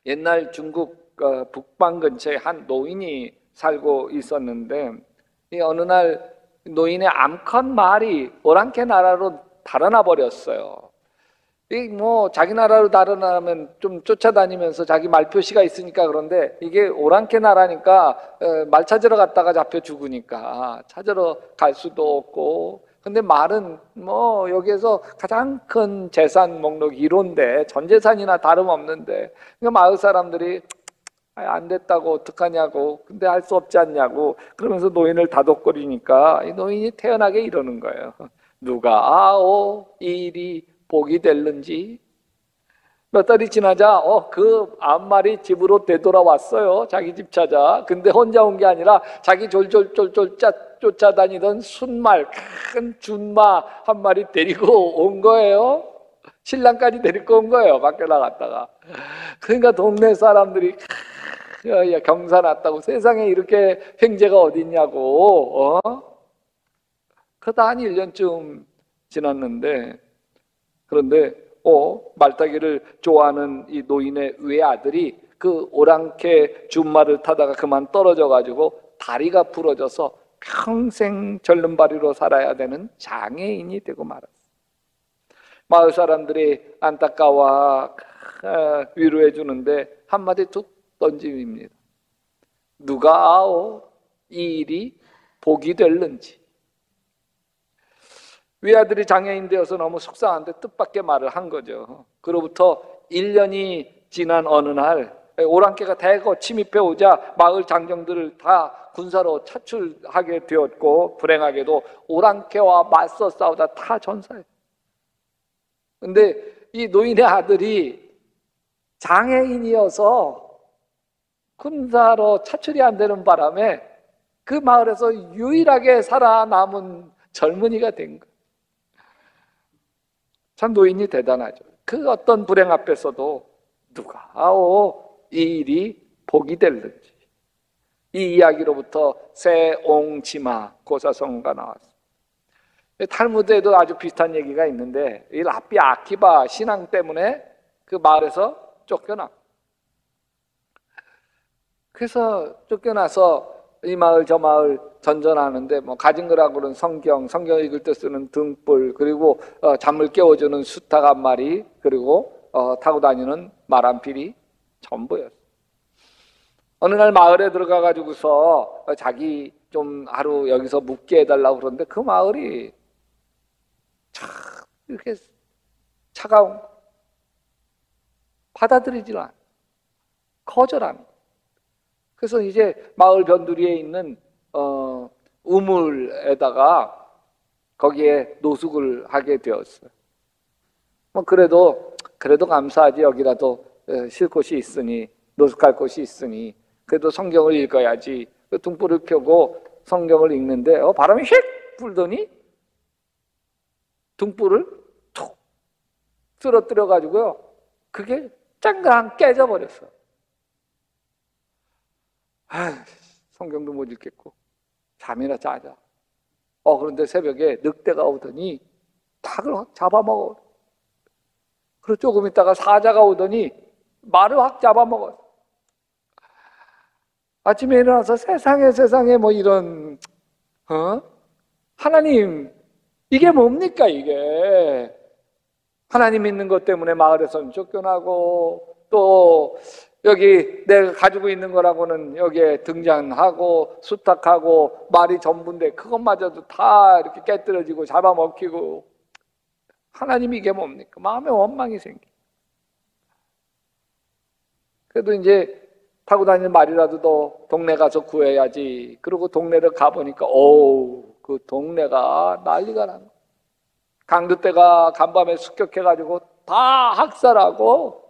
옛날 중국 북방 근처에 한 노인이 살고 있었는데, 이 어느 날 노인의 암컷 말이 오랑캐 나라로 달아나 버렸어요. 이 뭐 자기 나라로 달아나면 좀 쫓아다니면서 자기 말 표시가 있으니까. 그런데 이게 오랑캐 나라니까 말 찾으러 갔다가 잡혀 죽으니까 찾으러 갈 수도 없고. 근데 말은 뭐 여기에서 가장 큰 재산 목록 1호인데 전 재산이나 다름없는데, 그러니까 마을 사람들이 안 됐다고 어떡하냐고, 근데 할 수 없지 않냐고 그러면서 노인을 다독거리니까 이 노인이 태연하게 이러는 거예요. 누가 아오 이 일이 복이 될는지. 몇 달이 지나자 그 암말이 집으로 되돌아왔어요. 자기 집 찾아. 근데 혼자 온 게 아니라 자기 졸졸졸졸 쫓아다니던 순말, 큰 준마 한 마리 데리고 온 거예요. 신랑까지 데리고 온 거예요. 밖에 나갔다가. 그러니까 동네 사람들이 야, 경사 났다고, 세상에 이렇게 횡재가 어딨냐고. 그러다 한 1년쯤 지났는데, 그런데 말타기를 좋아하는 이 노인의 외아들이 그 오랑캐 준마를 타다가 그만 떨어져 가지고 다리가 부러져서 평생 절름발이로 살아야 되는 장애인이 되고 말았어요. 마을 사람들이 안타까워 위로해 주는데 한마디 툭 던짐입니다. 누가 아오 이 일이 복이 될는지. 외아들이 장애인 되어서 너무 속상한데 뜻밖의 말을 한 거죠. 그로부터 1년이 지난 어느 날 오랑캐가 대거 침입해 오자 마을 장정들을 다 군사로 차출하게 되었고, 불행하게도 오랑캐와 맞서 싸우다 다 전사해요. 근데 이 노인의 아들이 장애인이어서 군사로 차출이 안 되는 바람에 그 마을에서 유일하게 살아남은 젊은이가 된 거예요. 참 노인이 대단하죠. 그 어떤 불행 앞에서도 누가 아오 이 일이 복이 될는지. 이 이야기로부터 세옹지마 고사성어가 나왔습니다. 탈무드에도 아주 비슷한 얘기가 있는데, 이 랍비 아키바 신앙 때문에 그 마을에서 쫓겨나. 그래서 쫓겨나서 이 마을 저 마을 전전하는데, 뭐 가진 거라고는 성경 읽을 때 쓰는 등불, 그리고 잠을 깨워주는 수탉 한 마리, 그리고 타고 다니는 말 한 필이 전부였어요. 어느 날 마을에 들어가 가지고서 자기 좀 하루 여기서 묵게 해달라고 그러는데, 그 마을이 참 이렇게 차가운, 받아들이질 않아, 거절하는. 그래서 이제 마을 변두리에 있는 우물에다가 거기에 노숙을 하게 되었어요. 뭐 그래도 감사하지. 여기라도 쉴 곳이 있으니, 노숙할 곳이 있으니 그래도 성경을 읽어야지. 그 등불을 켜고 성경을 읽는데 바람이 휙 불더니 등불을 툭 쓰러뜨려 가지고요, 그게 짱강 깨져버렸어요. 성경도 못 읽겠고 잠이나 자자. 그런데 새벽에 늑대가 오더니 닭을 확 잡아먹어. 그리고 조금 있다가 사자가 오더니 말을 확 잡아먹어. 아침에 일어나서 세상에 뭐 이런 하나님, 이게 뭡니까 이게. 하나님 믿는 것 때문에 마을에서는 쫓겨나고, 또 여기 내가 가지고 있는 거라고는 여기에 등장하고 수탉하고 말이 전부인데 그것마저도 다 이렇게 깨뜨려지고 잡아먹히고, 하나님이 이게 뭡니까? 마음에 원망이 생겨. 그래도 이제 타고 다니는 말이라도 더 동네 가서 구해야지. 그리고 동네를 가보니까 그 동네가 난리가 난 거야. 강도떼가 간밤에 습격해가지고 다 학살하고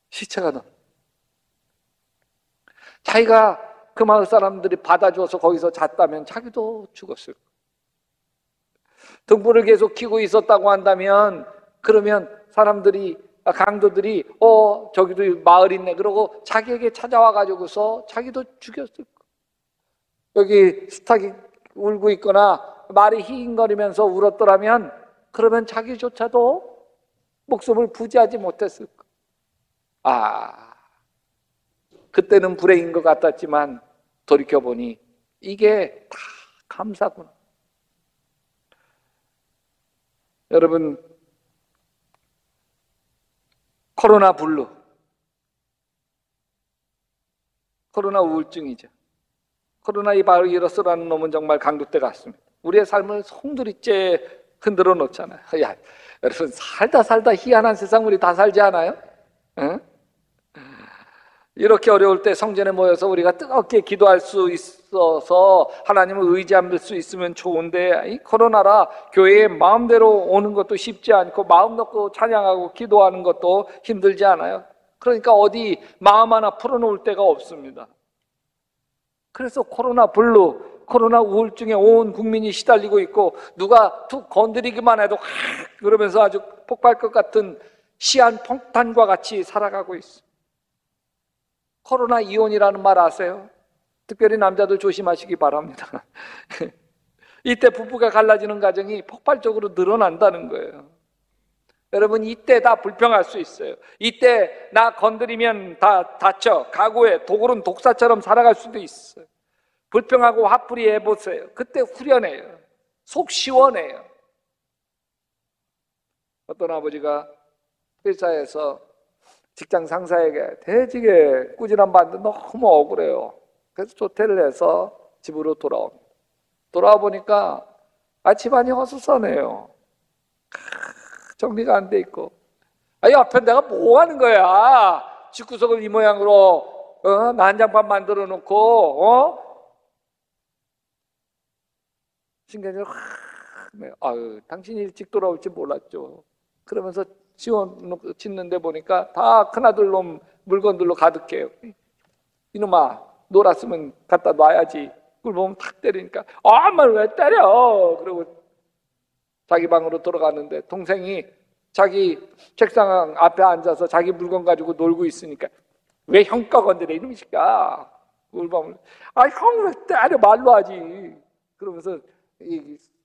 시체가 나. 자기가 그 마을 사람들이 받아줘서 거기서 잤다면 자기도 죽었을 거야. 등불을 계속 켜고 있었다고 한다면, 그러면 사람들이, 강도들이 저기도 마을 있네 그러고 자기에게 찾아와 가지고서 자기도 죽였을 거야. 여기 수탉이 울고 있거나 말이 히잉거리면서 울었더라면, 그러면 자기조차도 목숨을 부지하지 못했을 거야. 아, 그때는 불행인 것 같았지만 돌이켜보니 이게 다 감사구나. 여러분, 코로나 블루, 코로나 우울증이죠. 코로나 이 바이러스라는 놈은 정말 강도때 같습니다. 우리의 삶을 송두리째 흔들어 놓잖아요. 야, 여러분, 살다 희한한 세상 우리 다 살지 않아요? 응? 이렇게 어려울 때 성전에 모여서 우리가 뜨겁게 기도할 수 있어서 하나님을 의지할 수 있으면 좋은데, 이 코로나라 교회에 마음대로 오는 것도 쉽지 않고 마음 놓고 찬양하고 기도하는 것도 힘들지 않아요? 그러니까 어디 마음 하나 풀어놓을 데가 없습니다. 그래서 코로나 블루, 코로나 우울증에 온 국민이 시달리고 있고, 누가 툭 건드리기만 해도 그러면서 아주 폭발 것 같은 시한폭탄과 같이 살아가고 있어요. 코로나 이혼이라는 말 아세요? 특별히 남자들 조심하시기 바랍니다. 이때 부부가 갈라지는 가정이 폭발적으로 늘어난다는 거예요. 여러분, 이때 다 불평할 수 있어요. 이때 나 건드리면 다 다쳐, 각오해, 도굴은 독사처럼 살아갈 수도 있어요. 불평하고 화풀이 해보세요. 그때 후련해요. 속 시원해요. 어떤 아버지가 회사에서 직장 상사에게 대지게 꾸지람 받는데 너무 억울해요. 그래서 조퇴를 해서 집으로 돌아옵니다. 돌아와 보니까 집안이 허수선해요. 정리가 안 돼 있고, 옆에 내가 뭐 하는 거야? 집구석을 이 모양으로 난장판 만들어 놓고 신경을 확 내요. 당신이 일찍 돌아올지 몰랐죠. 그러면서 짓는데 보니까 다 큰아들 놈 물건들로 가득해요. 이놈아, 놀았으면 갖다 놔야지. 그걸 보면 탁 때리니까 엄마를 왜 때려? 그러고 자기 방으로 돌아가는데 동생이 자기 책상 앞에 앉아서 자기 물건 가지고 놀고 있으니까 왜 형과 건드려 이놈의 새끼야. 그걸 보면 형 왜 때려? 말로 하지. 그러면서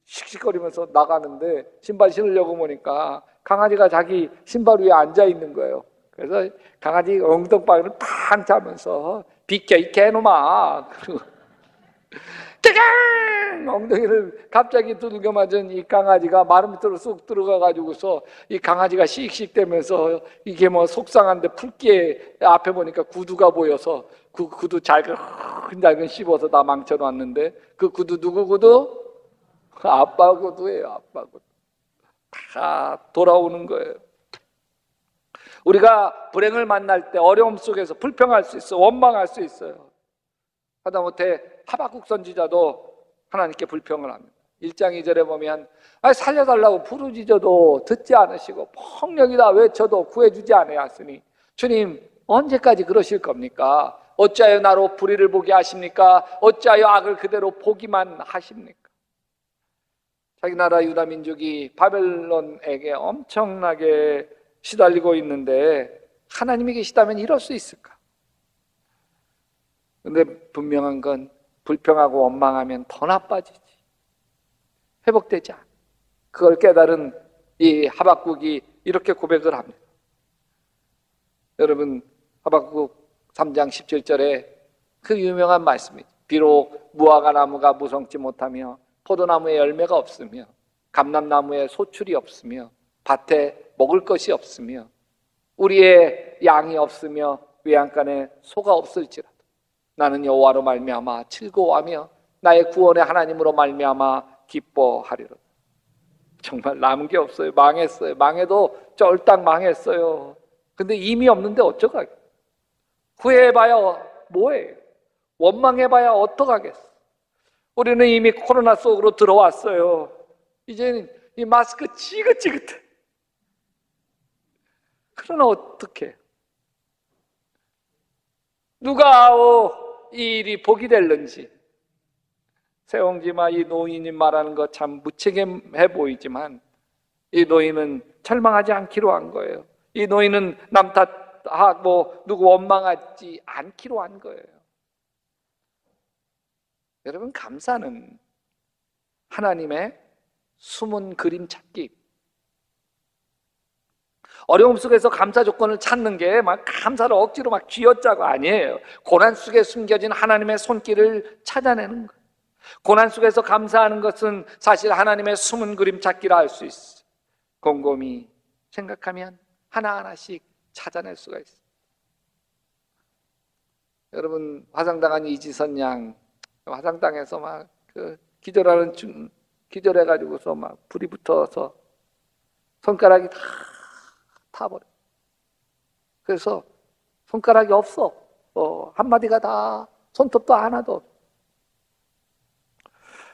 씩씩거리면서 나가는데 신발 신으려고 보니까 강아지가 자기 신발 위에 앉아 있는 거예요. 그래서 강아지 엉덩방울을 팡 차면서 비켜 이 개놈아. 그리고 깨갱! 엉덩이를 갑자기 두들겨 맞은 이 강아지가 마루 밑으로 쑥 들어가 가지고서 이 강아지가 씩씩대면서 이게 뭐 속상한데 풀기에 앞에 보니까 구두가 보여서 그 구두 잘근 씹어서 다 망쳐놨는데, 그 구두 누구 구두? 아빠 구두예요. 아빠 구두. 다 돌아오는 거예요. 우리가 불행을 만날 때 어려움 속에서 불평할 수 있어, 원망할 수 있어요. 하다못해 하박국 선지자도 하나님께 불평을 합니다. 1장 2절에 보면 살려달라고 부르짖어도 듣지 않으시고 폭력이다 외쳐도 구해주지 아니하시니 주님 언제까지 그러실 겁니까? 어찌하여 나로 불의를 보게 하십니까? 어찌하여 악을 그대로 보기만 하십니까? 자기 나라 유다 민족이 바벨론에게 엄청나게 시달리고 있는데 하나님이 계시다면 이럴 수 있을까? 근데 분명한 건 불평하고 원망하면 더 나빠지지. 회복되지 않아. 그걸 깨달은 이 하박국이 이렇게 고백을 합니다. 여러분, 하박국 3장 17절에 그 유명한 말씀이죠. 비록 무화과 나무가 무성치 못하며 포도나무에 열매가 없으며 감람나무에 소출이 없으며 밭에 먹을 것이 없으며 우리의 양이 없으며 외양간에 소가 없을지라도 나는 여호와로 말미암아 즐거워하며 나의 구원의 하나님으로 말미암아 기뻐하리로다. 정말 남은 게 없어요. 망했어요. 망해도 쫄딱 망했어요. 근데 이미 없는데 어쩌겠어요? 후회해봐야 뭐해요? 원망해봐야 어떡하겠어? 우리는 이미 코로나 속으로 들어왔어요. 이제는 이 마스크 지긋지긋해. 그러나 어떡해? 누가 이 일이 복이 될는지. 세옹지마 이 노인이 말하는 거 참 무책임해 보이지만 이 노인은 절망하지 않기로 한 거예요. 이 노인은 남 탓하고 누구 원망하지 않기로 한 거예요. 여러분, 감사는 하나님의 숨은 그림 찾기. 어려움 속에서 감사 조건을 찾는 게 막 감사를 억지로 막 쥐어짜고 아니에요. 고난 속에 숨겨진 하나님의 손길을 찾아내는 거예요. 고난 속에서 감사하는 것은 사실 하나님의 숨은 그림 찾기라 할 수 있어요. 곰곰이 생각하면 하나하나씩 찾아낼 수가 있어요. 여러분, 화상당한 이지선 양, 화상당해서 막 기절해가지고서 막 불이 붙어서 손가락이 다 타버려. 그래서 손가락이 없어. 한마디가 다, 손톱도 하나도 없어.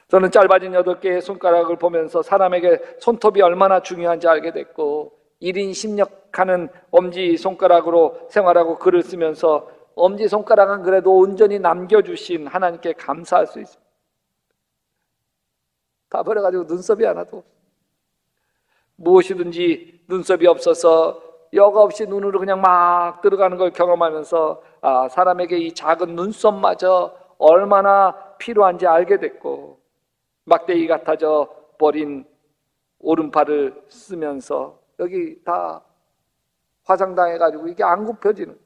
저는 짧아진 8개의 손가락을 보면서 사람에게 손톱이 얼마나 중요한지 알게 됐고, 1인 10역하는 엄지손가락으로 생활하고 글을 쓰면서 엄지손가락은 그래도 온전히 남겨주신 하나님께 감사할 수 있습니다. 다 버려가지고 눈썹이 하나도 없어. 무엇이든지 눈썹이 없어서 여과 없이 눈으로 그냥 막 들어가는 걸 경험하면서 사람에게 이 작은 눈썹마저 얼마나 필요한지 알게 됐고, 막대기 같아져 버린 오른팔을 쓰면서 여기 다 화상당해가지고 이게 안 굽혀지는 거예요.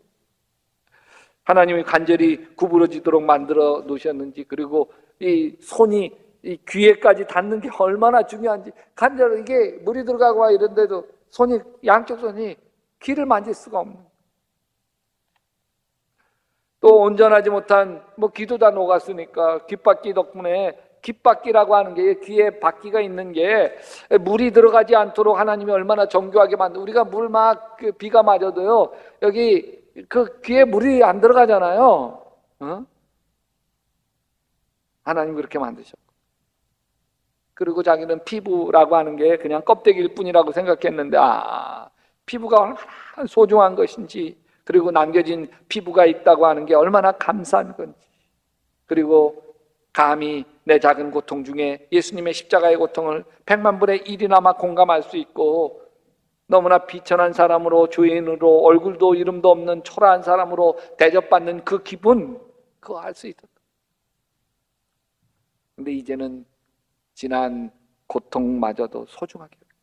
하나님이 간절히 구부러지도록 만들어 놓으셨는지, 그리고 이 손이 이 귀에까지 닿는 게 얼마나 중요한지, 간절히 이게 물이 들어가고 막 이런데도 양쪽 손이 귀를 만질 수가 없는, 또 온전하지 못한 귀도 다 녹았으니까 귓바퀴 덕분에, 귓바퀴라고 하는 게 귀에 바퀴가 있는 게 물이 들어가지 않도록 하나님이 얼마나 정교하게 우리가 물 막 비가 맞아도요 여기 그 귀에 물이 안 들어가잖아요. 하나님 그렇게 만드셨고, 그리고 자기는 피부라고 하는 게 그냥 껍데기일 뿐이라고 생각했는데 피부가 얼마나 소중한 것인지, 그리고 남겨진 피부가 있다고 하는 게 얼마나 감사한 건지, 그리고 감히 내 작은 고통 중에 예수님의 십자가의 고통을 100만 분의 1이나마 공감할 수 있고, 너무나 비천한 사람으로, 죄인으로, 얼굴도 이름도 없는 초라한 사람으로 대접받는 그 기분, 그거 알 수 있었다. 근데 이제는 지난 고통마저도 소중하게 여깁니다.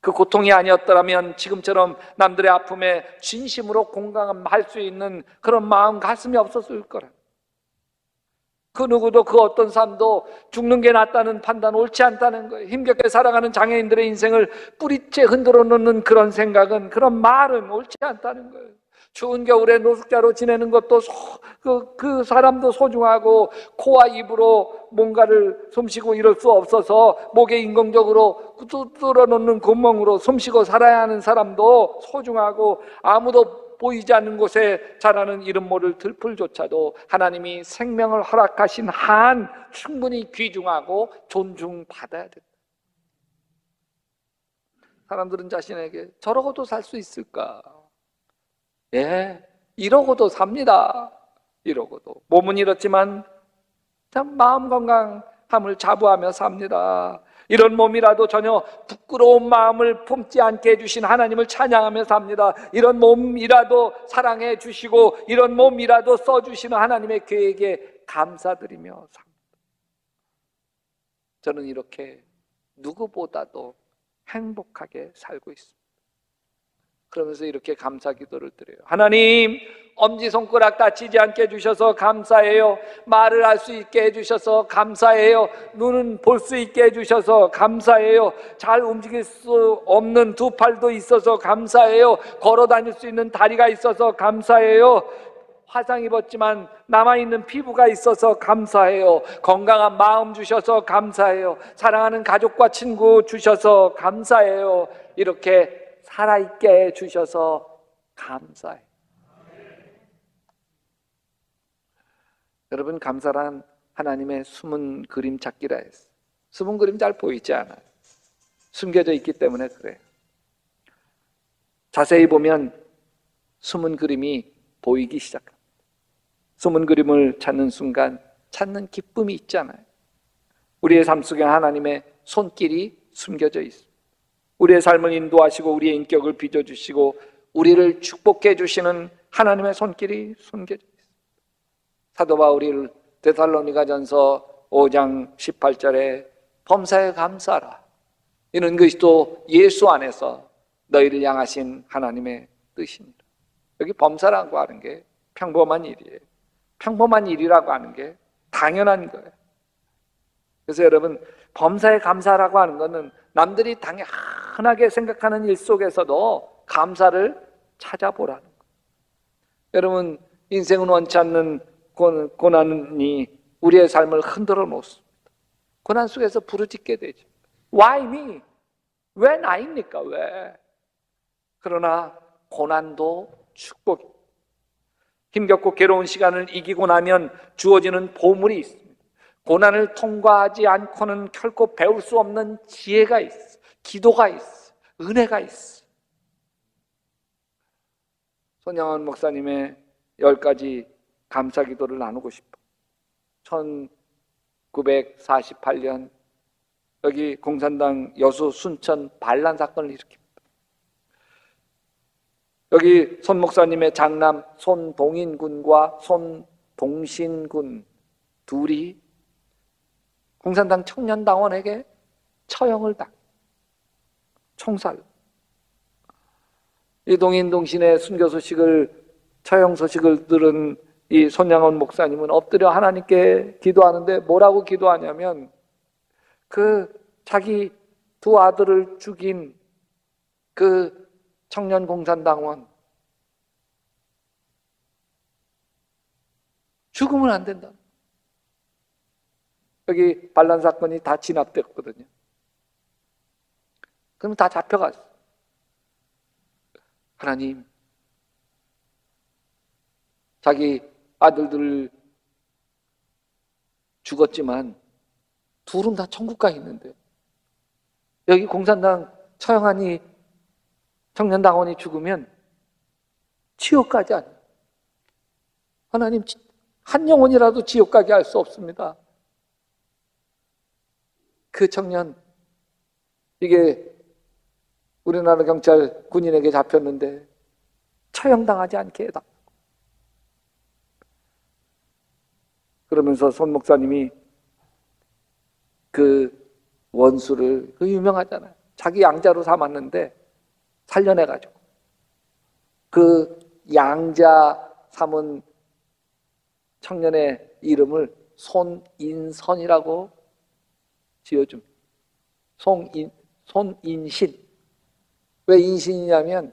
그 고통이 아니었더라면 지금처럼 남들의 아픔에 진심으로 공감할 수 있는 그런 마음, 가슴이 없었을 거라. 그 누구도, 그 어떤 사람도 죽는 게 낫다는 판단, 옳지 않다는 거예요. 힘겹게 살아가는 장애인들의 인생을 뿌리째 흔들어 놓는 그런 생각은, 그런 말은 옳지 않다는 거예요. 추운 겨울에 노숙자로 지내는 것도 그 사람도 소중하고, 코와 입으로 뭔가를 숨쉬고 이럴 수 없어서 목에 인공적으로 뚫어 놓는 구멍으로 숨쉬고 살아야 하는 사람도 소중하고, 아무도 보이지 않는 곳에 자라는 이름 모를 들풀조차도 하나님이 생명을 허락하신 한 충분히 귀중하고 존중받아야 된다. 사람들은 자신에게 저러고도 살 수 있을까? 예, 이러고도 삽니다. 이러고도. 몸은 이렇지만 참 마음 건강함을 자부하며 삽니다. 이런 몸이라도 전혀 부끄러운 마음을 품지 않게 해주신 하나님을 찬양하며 삽니다. 이런 몸이라도 사랑해 주시고, 이런 몸이라도 써주시는 하나님의 계획에 감사드리며 삽니다. 저는 이렇게 누구보다도 행복하게 살고 있습니다. 그러면서 이렇게 감사 기도를 드려요. 하나님, 엄지손가락 다치지 않게 해주셔서 감사해요. 말을 할 수 있게 해주셔서 감사해요. 눈은 볼 수 있게 해주셔서 감사해요. 잘 움직일 수 없는 두 팔도 있어서 감사해요. 걸어 다닐 수 있는 다리가 있어서 감사해요. 화상 입었지만 남아있는 피부가 있어서 감사해요. 건강한 마음 주셔서 감사해요. 사랑하는 가족과 친구 주셔서 감사해요. 이렇게 살아있게 해주셔서 감사해요. 여러분, 감사란 하나님의 숨은 그림 찾기라 했어요. 숨은 그림 잘 보이지 않아요. 숨겨져 있기 때문에 그래요. 자세히 보면 숨은 그림이 보이기 시작합니다. 숨은 그림을 찾는 순간 찾는 기쁨이 있잖아요. 우리의 삶 속에 하나님의 손길이 숨겨져 있습니다. 우리의 삶을 인도하시고 우리의 인격을 빚어주시고 우리를 축복해 주시는 하나님의 손길이 숨겨져 있습니다. 사도 바울이 데살로니가전서 5장 18절에 범사에 감사하라. 이는 그리스도 예수 안에서 너희를 향하신 하나님의 뜻이니라. 여기 범사라고 하는 게 평범한 일이에요. 평범한 일이라고 하는 게 당연한 거예요. 그래서 여러분, 범사에 감사라고 하는 것은 남들이 당연하게 생각하는 일 속에서도 감사를 찾아보라는 거예요. 여러분, 인생은 원치 않는 고난이 우리의 삶을 흔들어 놓습니다. 고난 속에서 부르짖게 되죠. Why me? 왜 나입니까? 왜? 그러나 고난도 축복입니다. 힘겹고 괴로운 시간을 이기고 나면 주어지는 보물이 있습니다. 고난을 통과하지 않고는 결코 배울 수 없는 지혜가 있어, 기도가 있어, 은혜가 있어. 손양원 목사님의 10가지 감사 기도를 나누고 싶어. 1948년 여기 공산당 여수 순천 반란 사건을 일으킵니다. 여기 손 목사님의 장남 손동인 군과 손동신 군 둘이 공산당 청년당원에게 처형을 당, 총살. 이 동인 동신의 순교 소식을, 처형 소식을 들은 이 손양원 목사님은 엎드려 하나님께 기도하는데 뭐라고 기도하냐면, 자기 두 아들을 죽인 그 청년 공산당원 죽으면 안 된다. 여기 반란 사건이 다 진압됐거든요. 그럼 다 잡혀갔어. 하나님, 자기 아들들 죽었지만 둘은 다 천국 가 있는데 여기 공산당 처형하니 청년당원이 죽으면 지옥 가지 않아요. 하나님, 한 영혼이라도 지옥 가게 할 수 없습니다. 그 청년, 이게 우리나라 경찰 군인에게 잡혔는데 처형당하지 않게 해달라고. 그러면서 손 목사님이 그 원수를, 그 유명하잖아요, 자기 양자로 삼았는데 살려내가지고 그 양자 삼은 청년의 이름을 손인선이라고 지어줍니다. 손인신. 왜 인신이냐면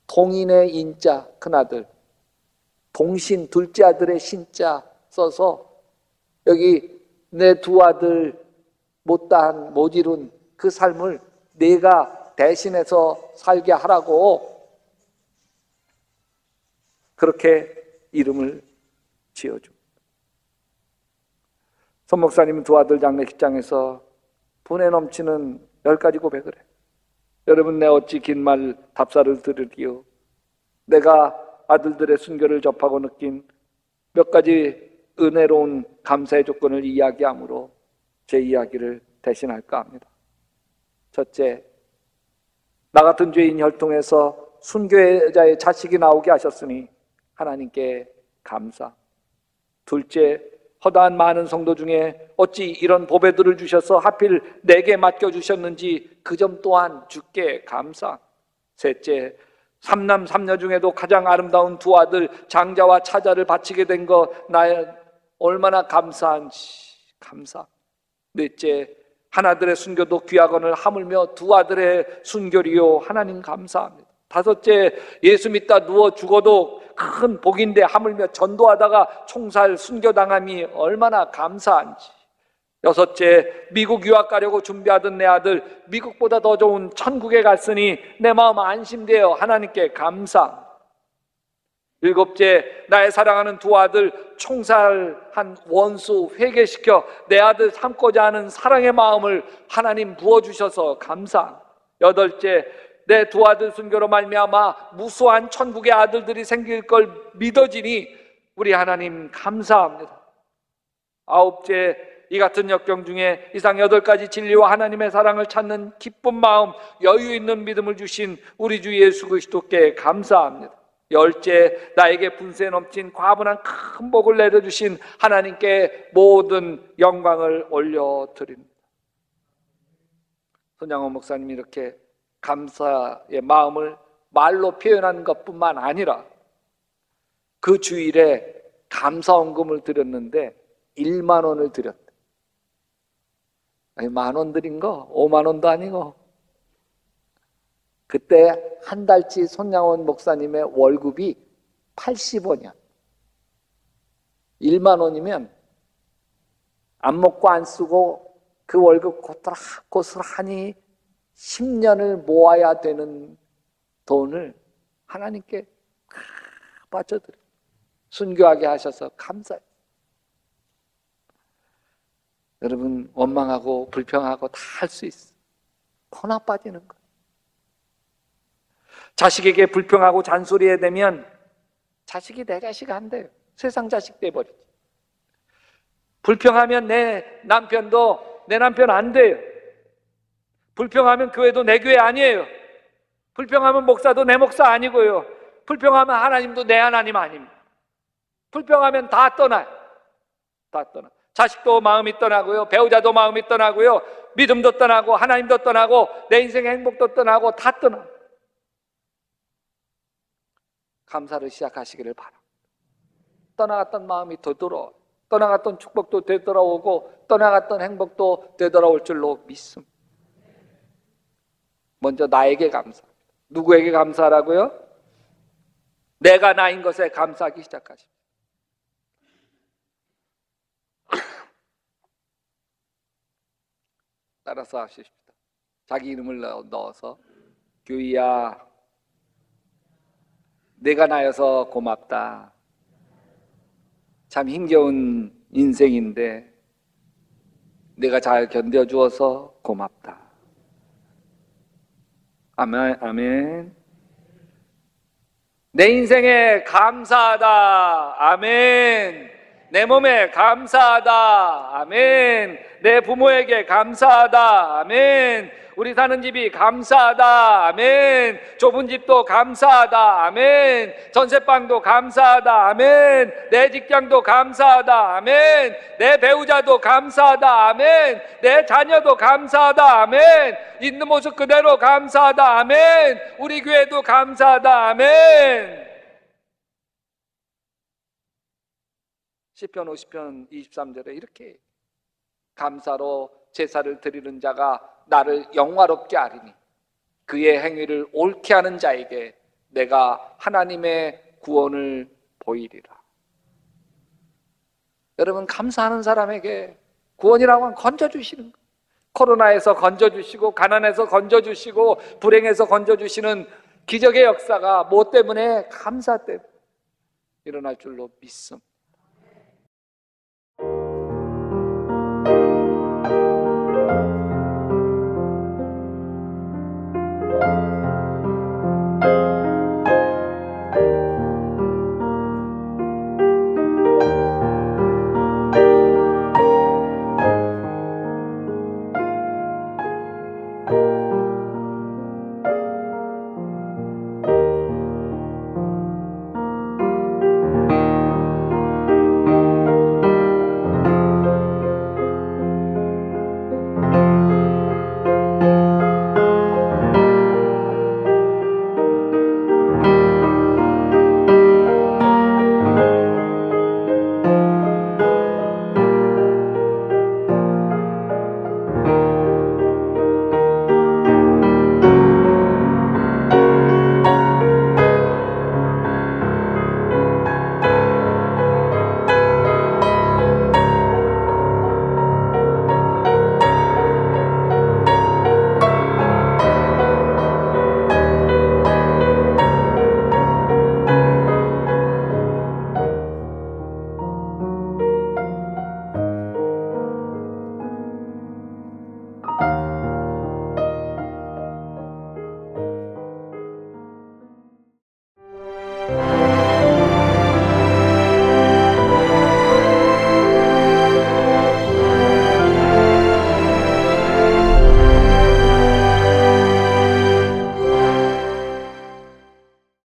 동인의 인자, 큰아들, 동신, 둘째 아들의 신자 써서 여기 내 두 아들 못다한, 못 이룬 그 삶을 내가 대신해서 살게 하라고 그렇게 이름을 지어줍니다. 손 목사님은 두 아들 장례식장에서 분에 넘치는 10가지 고백을 해요. 여러분, 내 어찌 긴 말 답사를 들으리요. 내가 아들들의 순교를 접하고 느낀 몇 가지 은혜로운 감사의 조건을 이야기하므로 제 이야기를 대신할까 합니다. 첫째, 나 같은 죄인 혈통에서 순교자의 자식이 나오게 하셨으니 하나님께 감사. 둘째, 허다한 많은 성도 중에 어찌 이런 보배들을 주셔서 하필 내게 맡겨주셨는지 그 점 또한 주께 감사. 셋째, 삼남 삼녀 중에도 가장 아름다운 두 아들 장자와 차자를 바치게 된 거 나의 얼마나 감사한지 감사. 넷째, 하나들의 순교도 귀하거늘 하물며 두 아들의 순교리요 하나님 감사합니다. 다섯째, 예수 믿다 누워 죽어도 큰 복인데 하물며 전도하다가 총살 순교당함이 얼마나 감사한지. 여섯째, 미국 유학 가려고 준비하던 내 아들 미국보다 더 좋은 천국에 갔으니 내 마음 안심되어 하나님께 감사. 일곱째, 나의 사랑하는 두 아들 총살한 원수 회개시켜 내 아들 삼고자 하는 사랑의 마음을 하나님 부어주셔서 감사. 여덟째, 내 두 아들 순교로 말미암아 무수한 천국의 아들들이 생길 걸 믿어지니 우리 하나님 감사합니다. 아홉째, 이 같은 역경 중에 이상 8가지 진리와 하나님의 사랑을 찾는 기쁜 마음, 여유 있는 믿음을 주신 우리 주 예수 그리스도께 감사합니다. 열째, 나에게 분수에 넘친 과분한 큰 복을 내려주신 하나님께 모든 영광을 올려드립니다. 손양원 목사님이 이렇게 감사의 마음을 말로 표현한 것뿐만 아니라 그 주일에 감사원금을 드렸는데 1만 원을 드렸대. 아니, 10,000원 드린 거 5만 원도 아니고. 그때 한 달치 손양원 목사님의 월급이 80원이야. 1만 원이면 안 먹고 안 쓰고 그 월급 고스란히 10년을 모아야 되는 돈을 하나님께 바쳐드려요. 순교하게 하셔서 감사해요. 여러분, 원망하고 불평하고 다 할 수 있어. 퍼나 빠지는 거예요. 자식에게 불평하고 잔소리해야 되면 자식이 내 자식 안 돼요. 세상 자식 돼버리지. 불평하면 내 남편도 내 남편 안 돼요. 불평하면 교회도 내 교회 아니에요. 불평하면 목사도 내 목사 아니고요. 불평하면 하나님도 내 하나님 아닙니다. 불평하면 다 떠나요. 다 떠나. 자식도 마음이 떠나고요. 배우자도 마음이 떠나고요. 믿음도 떠나고 하나님도 떠나고 내 인생의 행복도 떠나고 다 떠나. 감사를 시작하시기를 바랍니다. 떠나갔던 마음이 되돌아, 떠나갔던 축복도 되돌아오고 떠나갔던 행복도 되돌아올 줄로 믿습니다. 먼저 나에게 감사합니다. 누구에게 감사하라고요? 내가 나인 것에 감사하기 시작하십니다. 따라서 하십시다. 자기 이름을 넣어서 교이야, 내가 나여서 고맙다. 참 힘겨운 인생인데 내가 잘 견뎌주어서 고맙다. 아멘, 아멘. 내 인생에 감사하다. 아멘. 내 몸에 감사하다. 아멘. 내 부모에게 감사하다. 아멘. 우리 사는 집이 감사하다. 아멘. 좁은 집도 감사하다. 아멘. 전세방도 감사하다. 아멘. 내 직장도 감사하다. 아멘. 내 배우자도 감사하다. 아멘. 내 자녀도 감사하다. 아멘. 있는 모습 그대로 감사하다. 아멘. 우리 교회도 감사하다. 아멘. 시편 50편 23절에 이렇게 감사로 제사를 드리는 자가 나를 영화롭게 하리니 그의 행위를 옳게 하는 자에게 내가 하나님의 구원을 보이리라. 여러분, 감사하는 사람에게 구원이라고 하면 건져주시는 거예요. 코로나에서 건져주시고 가난에서 건져주시고 불행에서 건져주시는 기적의 역사가 뭐 때문에? 감사 때문에 일어날 줄로 믿습니다.